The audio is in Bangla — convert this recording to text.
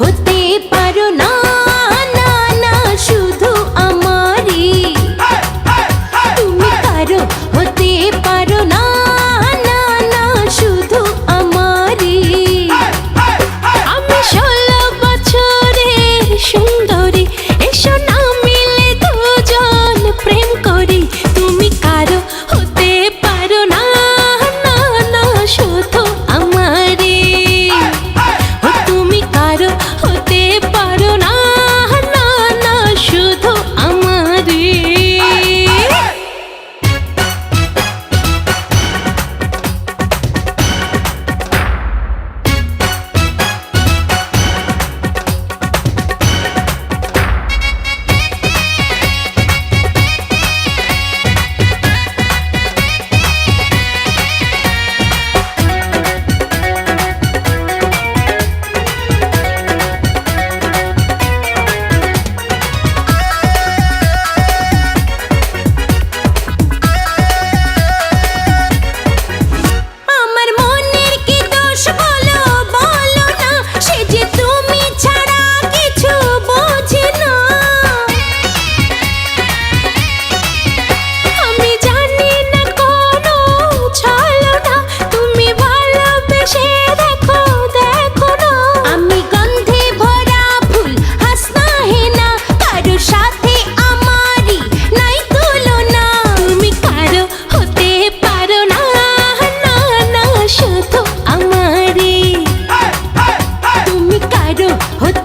হতে পারো না, না না শুধু আমারই। তুমি কারো হতে পারো না, না না শুধু আমারই। আমি 16 বছরের সুন্দরী, এসো না মিলে দুজন প্রেম করি। তুমি কারো হতে পারো না, না না শুধু আমারই। ও তুমি কারো হতে পারো না, না না শুধু আমারই। আমার মনের কি দোষ বলো, বলো না, সে যে তুমি ছাড়া কিছু বোঝে না। আমি জানি না কোনো ছলনা, তুমি ভালোবেসে দেখো, দেখো না। আমি গন্ধে ভরা ফুল, হাসনা হেনা, কারো সাথে আমারই নাই তুলনা। তুমি কারো হতে পারো না, না না শুধু আমারই। তুমি কারো হতে